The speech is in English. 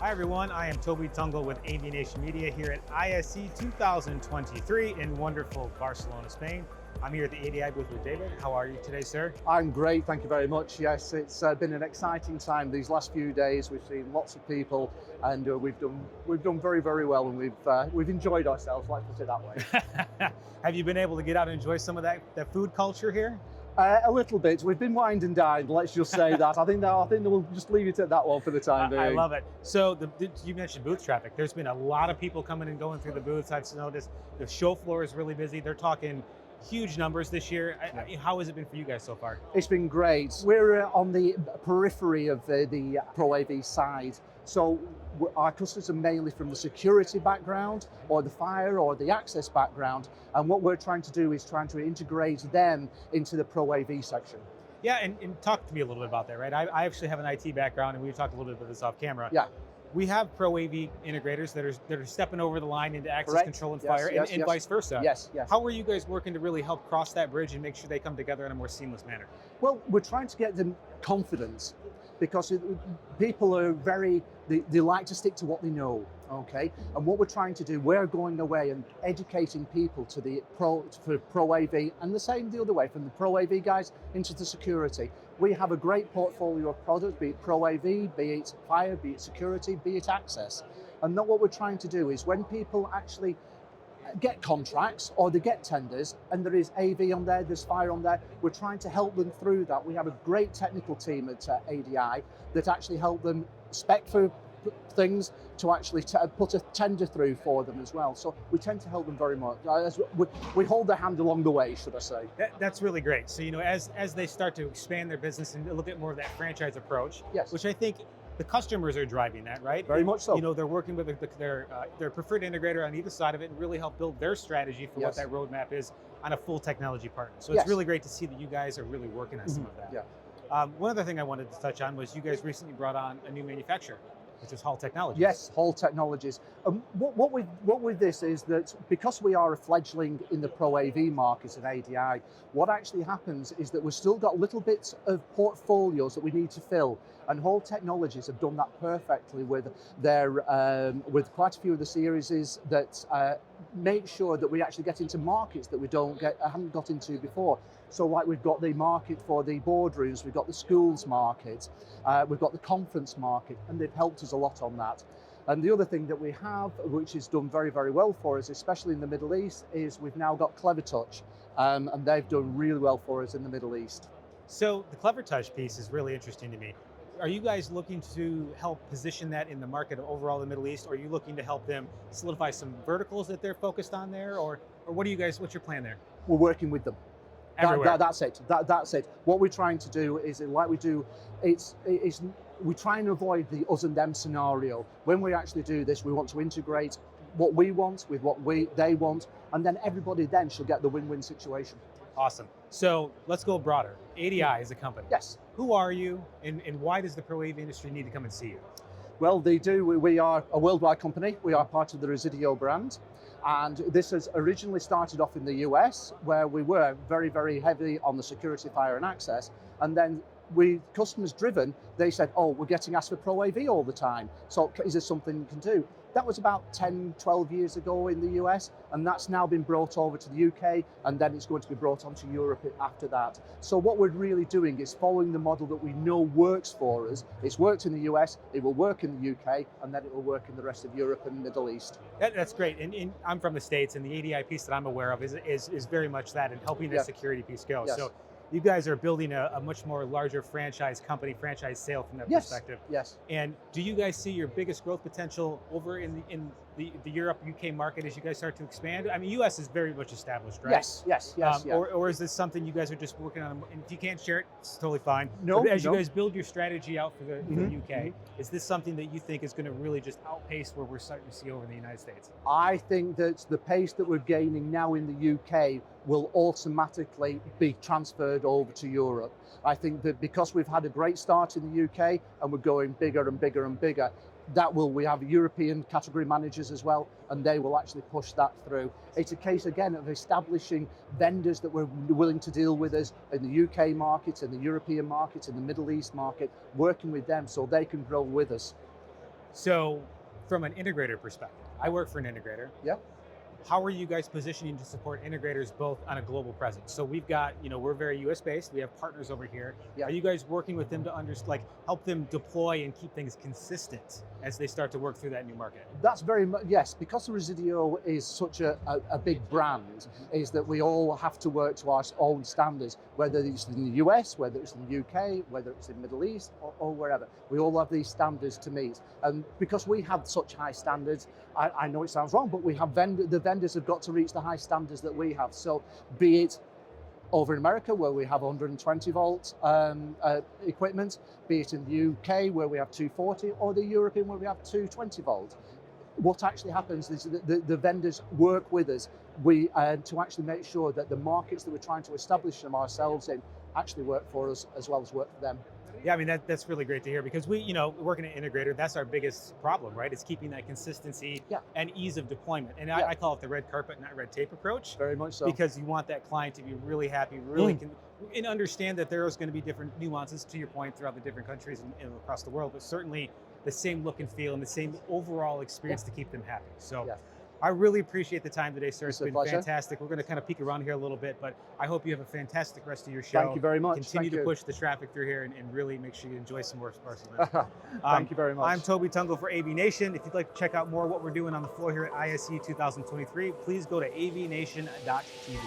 Hi everyone, I am Toby Tungle with AVNation Media here at ISE 2023 in wonderful Barcelona, Spain. I'm here at the ADI booth with David. How are you today, sir? I'm great, thank you very much. Yes, it's been an exciting time these last few days. We've seen lots of people, and we've done very, very well, and we've enjoyed ourselves. Let's put it that way. Have you been able to get out and enjoy some of that food culture here? A little bit. We've been wined and dined. Let's just say that. I think we'll just leave it at that one for the time being. I love it. So you mentioned booth traffic. There's been a lot of people coming and going through the booths. I've noticed the show floor is really busy. They're talking huge numbers this year. How has it been for you guys so far? It's been great. We're on the periphery of the Pro AV side. So our customers are mainly from the security background or the fire or the access background. And what we're trying to do is trying to integrate them into the Pro AV section. Yeah, and talk to me a little bit about that, right? I actually have an IT background, and we've talked a little bit about this off camera. Yeah. We have Pro AV integrators that are stepping over the line into access Correct. control and Yes, fire, yes, and yes. vice versa. Yes, yes. How are you guys working to really help cross that bridge and make sure they come together in a more seamless manner? Well, we're trying to get them confidence because people are they like to stick to what they know, okay? And what we're trying to do, we're going away and educating people to for Pro AV, and the same the other way, from the Pro AV guys into the security. We have a great portfolio of products, be it Pro AV, be it fire, be it security, be it access. And then what we're trying to do is when people actually get contracts or they get tenders and there is AV on there, there's fire on there, we're trying to help them through that. We have a great technical team at ADI that actually help them spec for things to actually put a tender through for them as well. So we tend to help them very much. We hold their hand along the way, should I say. That's really great. So, as they start to expand their business and look at more of that franchise approach, yes, which I think the customers are driving that, right? Very much so. They're working with their preferred integrator on either side of it and really help build their strategy for what that roadmap is on a full technology partner. So it's really great to see that you guys are really working on some of that. Yeah. One other thing I wanted to touch on was you guys recently brought on a new manufacturer, which is Hall Technologies. Yes, Hall Technologies. What with this is that because we are a fledgling in the Pro AV market at ADI, what actually happens is that we've still got little bits of portfolios that we need to fill, and Hall Technologies have done that perfectly with their with quite a few of the series that make sure that we actually get into markets that we haven't got into before. So like we've got the market for the boardrooms, we've got the schools market, we've got the conference market, and they've helped us a lot on that. And the other thing that we have, which is done very, very well for us, especially in the Middle East, is we've now got Clever Touch, and they've done really well for us in the Middle East. So the Clever Touch piece is really interesting to me. Are you guys looking to help position that in the market overall in the Middle East, or are you looking to help them solidify some verticals that they're focused on there, or what's your plan there? We're working with them. That's it. That's it. What we're trying to do is, like we do, we try and avoid the us and them scenario. When we actually do this, we want to integrate what we want with what they want, and then everybody then should get the win-win situation. Awesome. So let's go broader. ADI is a company. Yes. Who are you, and why does the Pro AV industry need to come and see you? Well, they do. We are a worldwide company. We are part of the Residio brand. And this has originally started off in the US, where we were very, very heavy on the security, fire and access. And then customers driven, they said, oh, we're getting asked for Pro AV all the time. So is there something you can do? That was about 10, 12 years ago in the US, and that's now been brought over to the UK, and then it's going to be brought onto Europe after that. So what we're really doing is following the model that we know works for us. It's worked in the US, it will work in the UK, and then it will work in the rest of Europe and the Middle East. That's great, and I'm from the States, and the ADI piece that I'm aware of is very much that, and helping that security piece go. Yes. So you guys are building a much more larger franchise company, franchise sale from that perspective. Yes. And do you guys see your biggest growth potential over in the Europe, UK market as you guys start to expand? I mean, US is very much established, right? Yes. Or is this something you guys are just working on? And if you can't share it, it's totally fine. No. But as you guys build your strategy out for the UK, is this something that you think is going to really just outpace where we're starting to see over in the United States? I think that the pace that we're gaining now in the UK will automatically be transferred over to Europe. I think that because we've had a great start in the UK and we're going bigger and bigger and bigger, we have European category managers as well, and they will actually push that through. It's a case again of establishing vendors that were willing to deal with us in the UK market, in the European market, in the Middle East market, working with them so they can grow with us. So, from an integrator perspective, I work for an integrator. Yep. How are you guys positioning to support integrators both on a global presence? So we've got, we're very US based. We have partners over here. Yeah. Are you guys working with them to help them deploy and keep things consistent as they start to work through that new market? That's very much, yes, because the Residio is such a big brand, is that we all have to work to our own standards, whether it's in the US, whether it's in the UK, whether it's in the Middle East or wherever. We all have these standards to meet. And because we have such high standards, I know it sounds wrong, but we have the vendors have got to reach the high standards that we have. So be it over in America, where we have 120 volt equipment, be it in the UK, where we have 240, or the European, where we have 220 volt. What actually happens is that the vendors work with us to actually make sure that the markets that we're trying to establish them ourselves in actually work for us as well as work for them. Yeah, I mean, that's really great to hear, because we, working at integrator, that's our biggest problem, right? It's keeping that consistency and ease of deployment. And I call it the red carpet, not red tape approach. Very much so. Because you want that client to be really happy, really and understand that there's going to be different nuances, to your point, throughout the different countries and across the world, but certainly the same look and feel and the same overall experience to keep them happy. So I really appreciate the time today, sir. It's been fantastic. We're going to kind of peek around here a little bit, but I hope you have a fantastic rest of your show. Thank you very much. Continue to push the traffic through here and really make sure you enjoy some more Barcelona. Thank you very much. I'm Toby Tungle for AVNation. If you'd like to check out more of what we're doing on the floor here at ISE 2023, please go to avnation.tv.